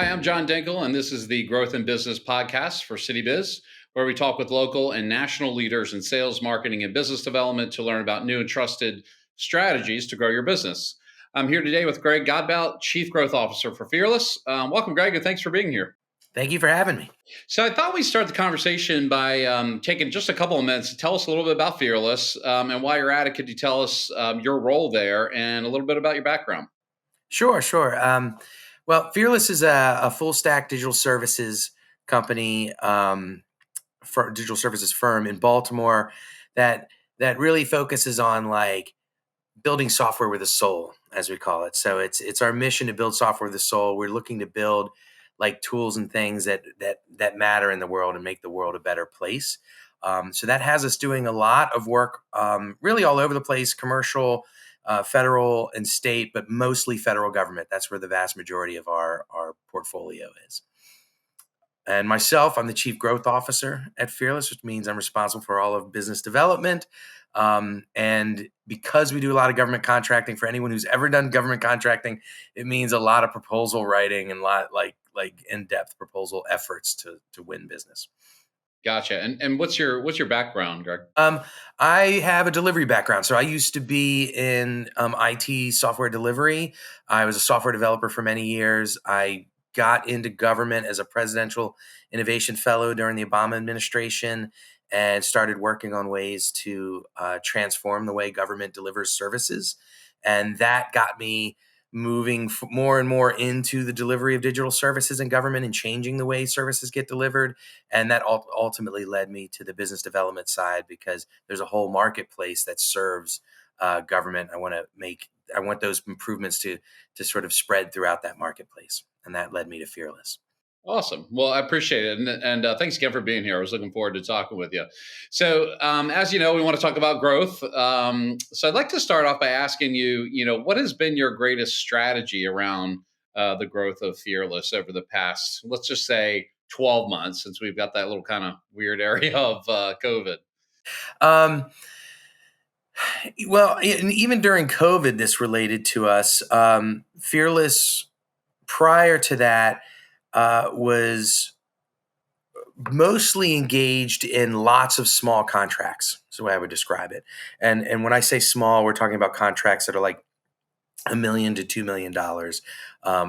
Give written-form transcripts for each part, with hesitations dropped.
Hi, I'm John Dinkle, and this is the Growth in Business podcast for Citybiz, where we talk with local and national leaders in sales, marketing, and business development to learn about new and trusted strategies to grow your business. I'm here today with Greg Godbout, Chief Growth Officer for Fearless. Welcome, Greg, and thanks for being here. Thank you for having me. So I thought we'd start the conversation by taking just a couple of minutes to tell us a little bit about Fearless, and while you're at it, could you tell us your role there and a little bit about your background? Sure. Well, Fearless is a full stack digital services company, for digital services firm in Baltimore that really focuses on like building software with a soul, as we call it. So it's our mission to build software with a soul. We're looking to build like tools and things that matter in the world and make the world a better place. So that has us doing a lot of work, really all over the place, commercial, federal and state, but mostly federal government. That's where the vast majority of our portfolio is. And myself, I'm the Chief Growth Officer at Fearless, which means I'm responsible for all of business development. And because we do a lot of government contracting, for anyone who's ever done government contracting, it means a lot of proposal writing and like in-depth proposal efforts to win business. Gotcha. And what's your background, Greg? I have a delivery background. So I used to be in IT software delivery. I was a software developer for many years. I got into government as a presidential innovation fellow during the Obama administration and started working on ways to transform the way government delivers services. And that got me moving more and more into the delivery of digital services in government and changing the way services get delivered. And that ultimately led me to the business development side because there's a whole marketplace that serves government. I want those improvements to sort of spread throughout that marketplace. And that led me to Fearless. Awesome. Well, I appreciate it. And thanks again for being here. I was looking forward to talking with you. So, as you know, we want to talk about growth. So I'd like to start off by asking you, what has been your greatest strategy around the growth of Fearless over the past, let's just say 12 months, since we've got that little kind of weird area of COVID? Um, well, and even during COVID, this related to us. Fearless, prior to that, was mostly engaged in lots of small contracts. Is the way I would describe it. And when I say small, we're talking about contracts that are like $1 million to $2 million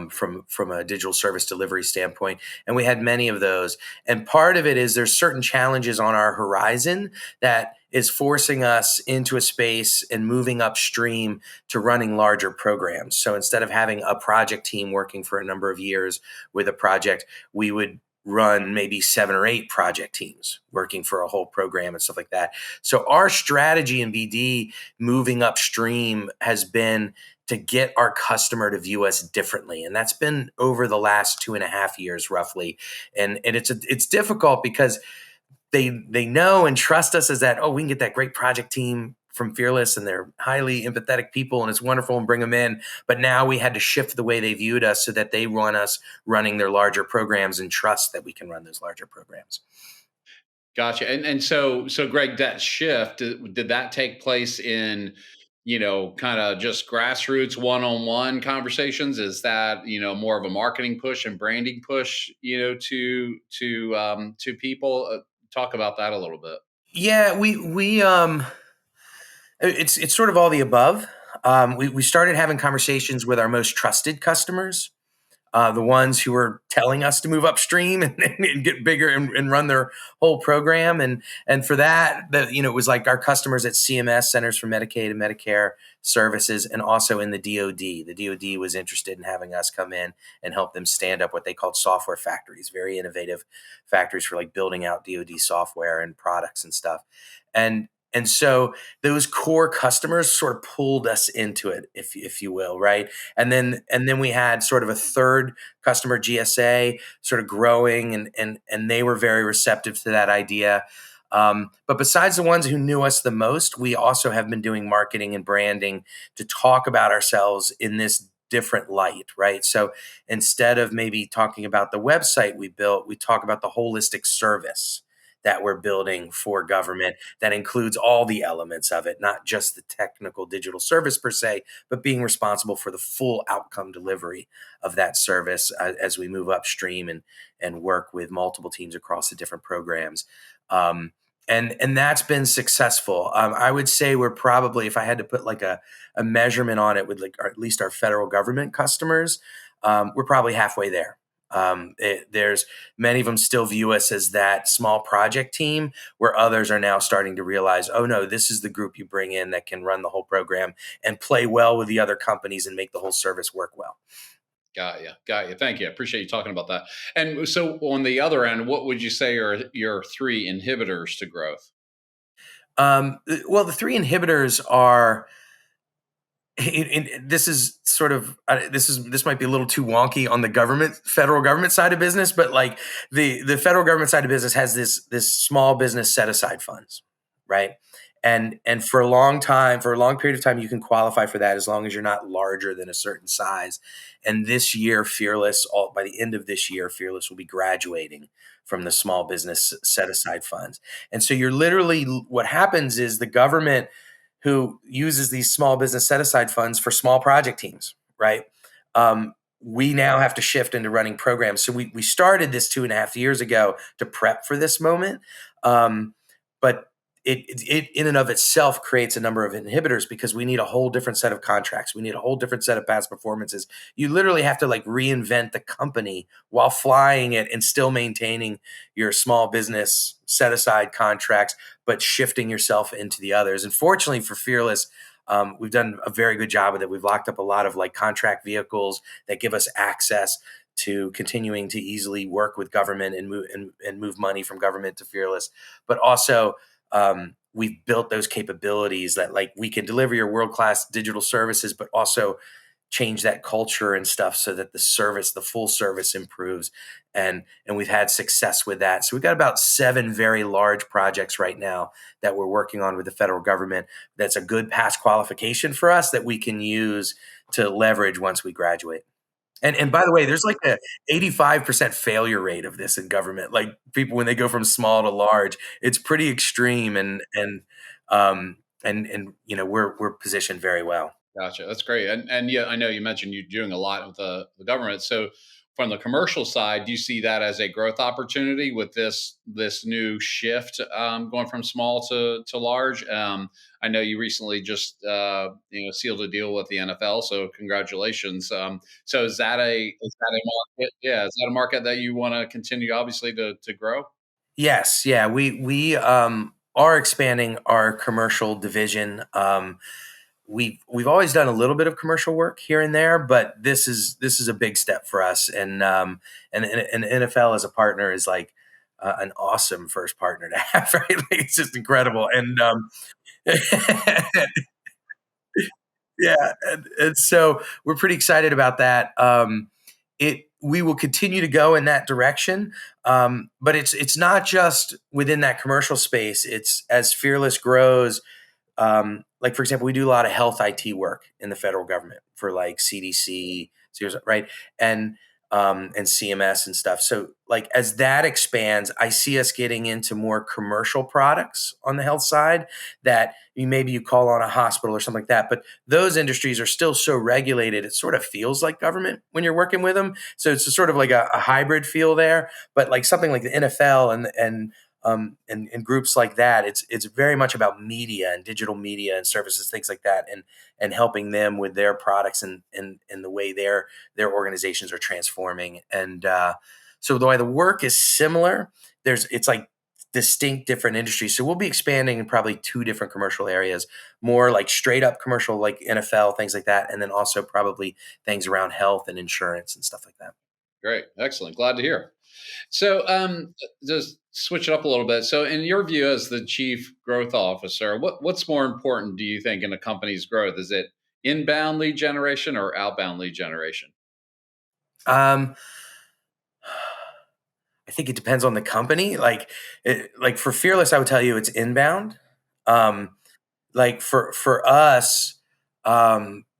from a digital service delivery standpoint, and we had many of those. And part of it is there's certain challenges on our horizon that is forcing us into a space and moving upstream to running larger programs. So instead of having a project team working for a number of years with a project, we would run maybe 7 or 8 project teams working for a whole program and stuff like that. So our strategy in BD moving upstream has been to get our customer to view us differently. And that's been over the last 2.5 years, roughly. And it's difficult because they know and trust us as that, we can get that great project team from Fearless and they're highly empathetic people and it's wonderful and bring them in. But now we had to shift the way they viewed us so that they run us running their larger programs and trust that we can run those larger programs. Gotcha. And so Greg, that shift, did that take place in, kind of just grassroots one-on-one conversations? Is that, more of a marketing push and branding push, to people? Talk about that a little bit. Yeah, we it's sort of all the above. We started having conversations with our most trusted customers, the ones who were telling us to move upstream and get bigger and run their whole program. And for that, it was like our customers at CMS, Centers for Medicaid and Medicare Services, and also in the DoD. The DoD was interested in having us come in and help them stand up what they called software factories, very innovative factories for like building out DoD software and products and stuff. And so those core customers sort of pulled us into it, if you will, right? And then we had sort of a third customer, GSA, sort of growing, and they were very receptive to that idea. But besides the ones who knew us the most, we also have been doing marketing and branding to talk about ourselves in this different light, right? So instead of maybe talking about the website we built, we talk about the holistic service that we're building for government that includes all the elements of it, not just the technical digital service per se, but being responsible for the full outcome delivery of that service as we move upstream and work with multiple teams across the different programs. Um, and that's been successful. I would say we're probably, if I had to put like a measurement on it with like or at least our federal government customers, we're probably halfway there. There's many of them still view us as that small project team, where others are now starting to realize, oh no, this is the group you bring in that can run the whole program and play well with the other companies and make the whole service work well. Got you. Got you. Thank you. I appreciate you talking about that. And so, on the other end, what would you say are your three inhibitors to growth? Well, the three inhibitors are this is sort of this might be a little too wonky on the federal government side of business, but like the federal government side of business has this small business set aside funds, right? And for a long time, for a long period of time, you can qualify for that as long as you're not larger than a certain size. And this year, by the end of this year, Fearless will be graduating from the small business set aside funds. And so you're literally, what happens is the government who uses these small business set aside funds for small project teams, right? We now have to shift into running programs. So we started this 2.5 years ago to prep for this moment. But it in and of itself creates a number of inhibitors because we need a whole different set of contracts. We need a whole different set of past performances. You literally have to like reinvent the company while flying it and still maintaining your small business set aside contracts, but shifting yourself into the others. And fortunately for Fearless, we've done a very good job with it. We've locked up a lot of like contract vehicles that give us access to continuing to easily work with government and move money from government to Fearless, but also we've built those capabilities that like we can deliver your world-class digital services, but also change that culture and stuff so that the full service improves. And we've had success with that. So we've got about 7 very large projects right now that we're working on with the federal government. That's a good past qualification for us that we can use to leverage once we graduate. And by the way, there's like a 85% failure rate of this in government. Like people when they go from small to large, it's pretty extreme and we're positioned very well. Gotcha. That's great. And yeah, I know you mentioned you're doing a lot with the government. So from the commercial side, do you see that as a growth opportunity with this new shift going from small to large? I know you recently just sealed a deal with the NFL, so congratulations. So is that a market? Yeah, is that a market that you want to continue obviously to grow? Yes, yeah, we are expanding our commercial division. We've always done a little bit of commercial work here and there, but this is a big step for us. And NFL as a partner is like an awesome first partner to have, right? Like, it's just incredible. And yeah, and so we're pretty excited about that. It We will continue to go in that direction, but it's not just within that commercial space. It's as Fearless grows. Like for example, we do a lot of health IT work in the federal government for like CDC, right, and CMS and stuff. So like as that expands, I see us getting into more commercial products on the health side that maybe you call on a hospital or something like that. But those industries are still so regulated, it sort of feels like government when you're working with them. So it's a sort of like a hybrid feel there. But like something like the NFL and groups like that, it's very much about media and digital media and services, things like that, and helping them with their products and the way their organizations are transforming. And so the way the work is similar, it's like distinct different industries. So we'll be expanding in probably 2 different commercial areas, more like straight up commercial, like NFL, things like that, and then also probably things around health and insurance and stuff like that. Great, excellent. Glad to hear. So, just switch it up a little bit. So, in your view, as the chief growth officer, what's more important, do you think, in a company's growth? Is it inbound lead generation or outbound lead generation? Um, I think it depends on the company. Like for Fearless, I would tell you it's inbound. Um, like for us,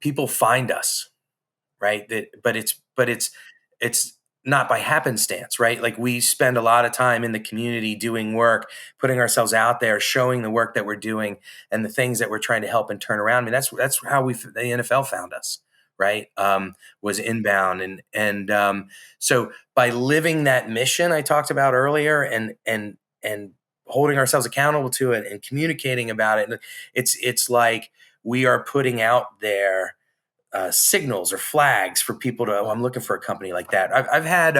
people find us, right? But it's not by happenstance, right? Like we spend a lot of time in the community doing work, putting ourselves out there, showing the work that we're doing and the things that we're trying to help and turn around. I mean, that's how the NFL found us, right? Was inbound, and so by living that mission I talked about earlier, and holding ourselves accountable to it and communicating about it, it's like we are putting out there signals or flags for people to, oh, I'm looking for a company like that. I've had,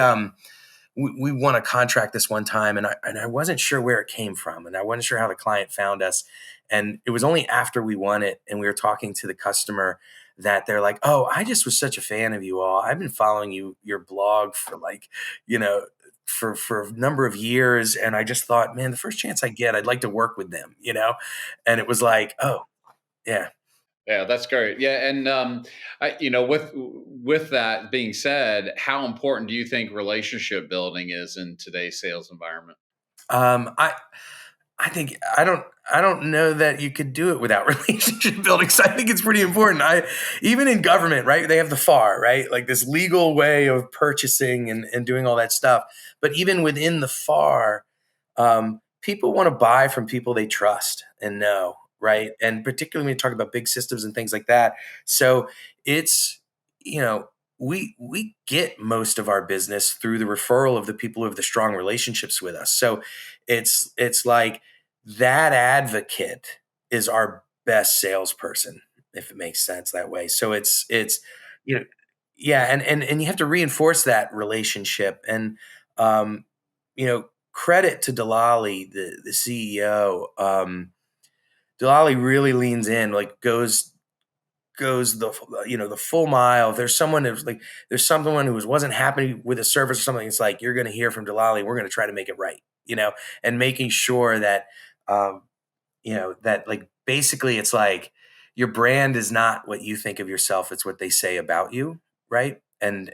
we won a contract this one time, and I wasn't sure where it came from, and I wasn't sure how the client found us. And it was only after we won it and we were talking to the customer that they're like, oh, I just was such a fan of you all. I've been following your blog for like, you know, for a number of years. And I just thought, man, the first chance I get, I'd like to work with them, you know? And it was like, oh, yeah. Yeah, that's great. Yeah, and with that being said, how important do you think relationship building is in today's sales environment? Um, I I think I don't know that you could do it without relationship building. So I think it's pretty important. I Even in government, right? They have the FAR, right? Like this legal way of purchasing and doing all that stuff. But even within the FAR, people want to buy from people they trust and know, right? And particularly when you talk about big systems and things like that. So it's, you know, we get most of our business through the referral of the people who have the strong relationships with us. So it's like that advocate is our best salesperson, if it makes sense that way. So it's you know yeah, and you have to reinforce that relationship. And um, credit to Delali, the CEO. Delali really leans in, like goes the full mile. If there's someone who wasn't happy with a service or something, it's like, you're going to hear from Delali. We're going to try to make it right, and making sure that um, that, like, basically it's like your brand is not what you think of yourself, it's what they say about you, right? And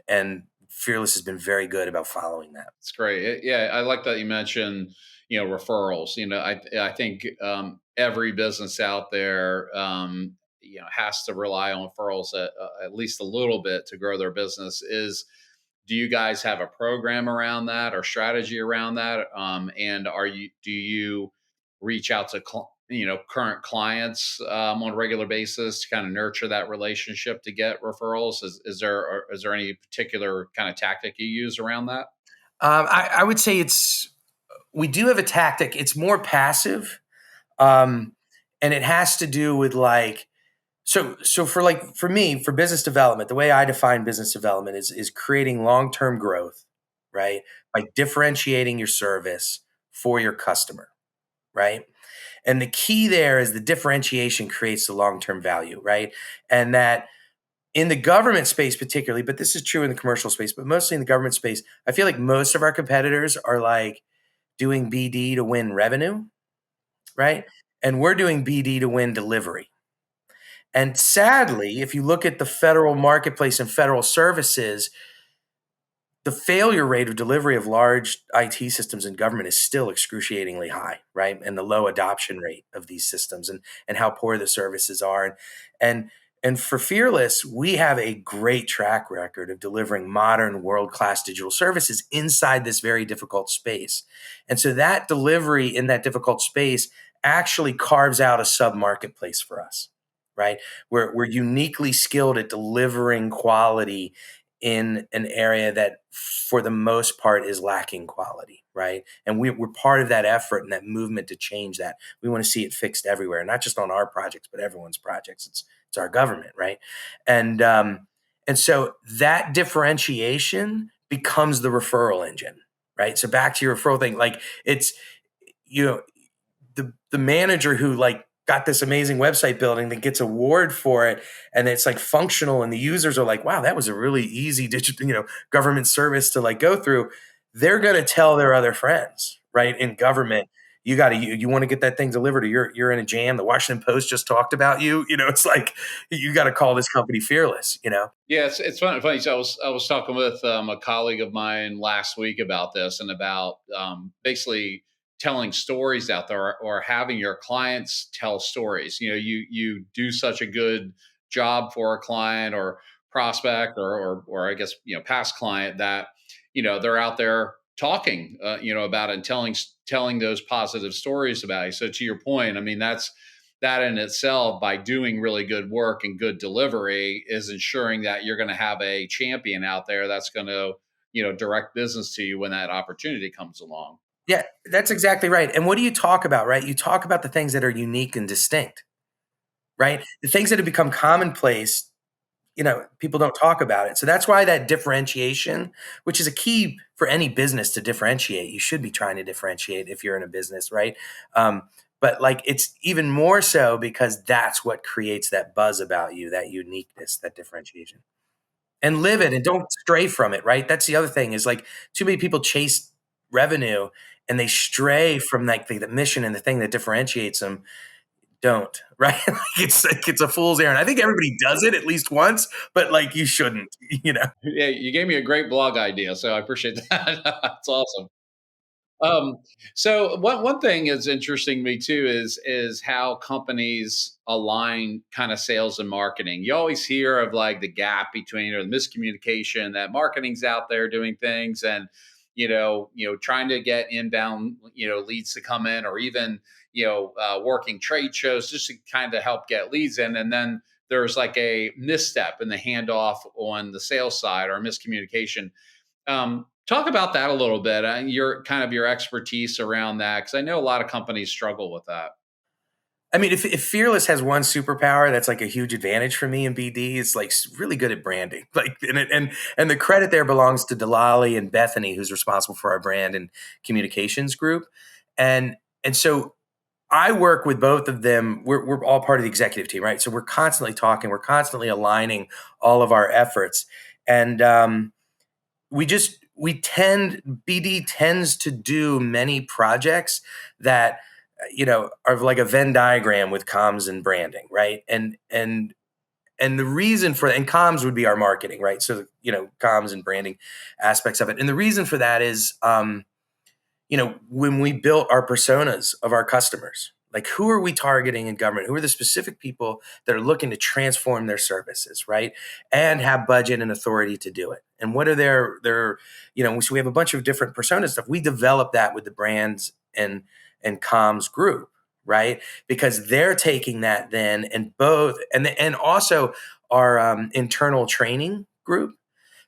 Fearless has been very good about following that. It's great. Yeah, I like that you mentioned, referrals. I think every business out there, has to rely on referrals at least a little bit to grow their business. Do you guys have a program around that or strategy around that? And do you reach out to current clients on a regular basis to kind of nurture that relationship to get referrals? Is there any particular kind of tactic you use around that? I would say we do have a tactic. It's more passive, um, and it has to do with, like, so for me, for business development, the way I define business development is creating long term growth, right? By differentiating your service for your customer, right? And the key there is the differentiation creates the long term value, right? And that in the government space particularly, but this is true in the commercial space, but mostly in the government space, I feel like most of our competitors are like doing BD to win revenue, right? And we're doing BD to win delivery. And sadly, if you look at the federal marketplace and federal services, the failure rate of delivery of large IT systems in government is still excruciatingly high, right? And the low adoption rate of these systems, and how poor the services are. And and for Fearless, we have a great track record of delivering modern world-class digital services inside this very difficult space. And so that delivery in that difficult space actually carves out a sub-marketplace for us, right? We're uniquely skilled at delivering quality in an area that, for the most part, is lacking quality, right? And we're part of that effort and that movement to change that. We want to see it fixed everywhere, not just on our projects, but everyone's projects. It's our government, right? And so that differentiation becomes the referral engine, right? So back to your referral thing, like, it's you know the manager who, like, got this amazing website building that gets award for it, and it's like functional, and the users are like, wow, that was a really easy digital, government service to, like, go through. They're going to tell their other friends, right, in government, you want to get that thing delivered, or you're in a jam. The Washington Post just talked about you. It's like, you got to call this company Fearless. Yeah, it's funny. So I was talking with a colleague of mine last week about this and about basically telling stories out there, or having your clients tell stories. You do such a good job for a client or prospect, or I guess past client, that they're out there talking, about it and telling those positive stories about you. So to your point, I mean, that in itself, by doing really good work and good delivery, is ensuring that you're going to have a champion out there that's going to, direct business to you when that opportunity comes along. Yeah, that's exactly right. And what do you talk about, right? You talk about the things that are unique and distinct, right? The things that have become commonplace, people don't talk about it. So that's why that differentiation, which is a key for any business to differentiate, you should be trying to differentiate if you're in a business, right? But like it's even more so because that's what creates that buzz about you, that uniqueness, that differentiation. And live it and don't stray from it, right? That's the other thing is like too many people chase revenue and they stray from like the mission and the thing that differentiates them. Don't, right? It's a fool's errand. I think everybody does it at least once, but like you shouldn't, you know. Yeah, you gave me a great blog idea, so I appreciate that. That's awesome. Um, so one thing is interesting to me too is how companies align kind of sales and marketing. You always hear of like the gap between or the miscommunication that marketing's out there doing things and trying to get inbound leads to come in or even working trade shows just to kind of help get leads in, and then there's like a misstep in the handoff on the sales side or miscommunication. Talk about that a little bit. Your expertise around that, because I know a lot of companies struggle with that. I mean, if Fearless has one superpower that's like a huge advantage for me in BD, it's like really good at branding. Like, and the credit there belongs to Delali and Bethany, who's responsible for our brand and communications group. And so I work with both of them. We're all part of the executive team, right? So we're constantly talking, we're constantly aligning all of our efforts. And BD tends to do many projects that are like a Venn diagram with comms and branding, right? And the reason for and comms would be our marketing, right? So comms and branding aspects of it. And the reason for that is when we built our personas of our customers, like who are we targeting in government? Who are the specific people that are looking to transform their services, right? And have budget and authority to do it. And what are so we have a bunch of different personas stuff. We develop that with the brands and comms group, right? Because they're taking that then and also our internal training group,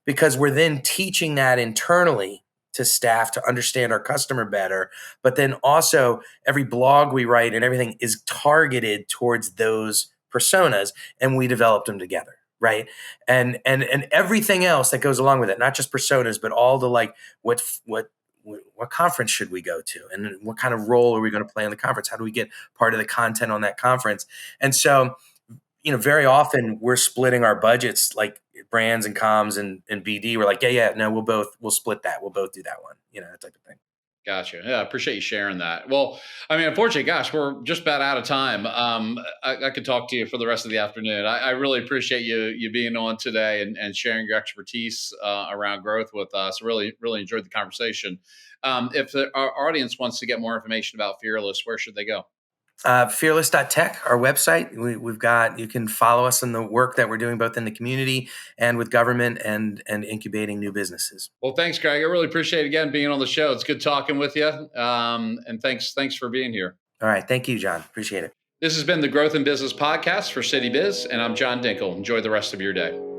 because we're then teaching that internally to staff to understand our customer better. But then also every blog we write and everything is targeted towards those personas, and we developed them together, right? And everything else that goes along with it, not just personas, but all the like what conference should we go to, and what kind of role are we going to play in the conference? How do we get part of the content on that conference? And so very often we're splitting our budgets, like brands and comms and BD. We're like, yeah, no, we'll split that. We'll both do that one, that type of thing. Gotcha. Yeah, I appreciate you sharing that. Well, I mean, unfortunately, gosh, we're just about out of time. I could talk to you for the rest of the afternoon. I really appreciate you being on today and sharing your expertise around growth with us. Really, really enjoyed the conversation. If our audience wants to get more information about Fearless, where should they go? Fearless.tech, our website. You can follow us in the work that we're doing both in the community and with government and incubating new businesses. Well, thanks, Greg. I really appreciate again being on the show. It's good talking with you. And thanks for being here. All right. Thank you, John. Appreciate it. This has been the Growth in Business podcast for Citybiz, and I'm John Dinkle. Enjoy the rest of your day.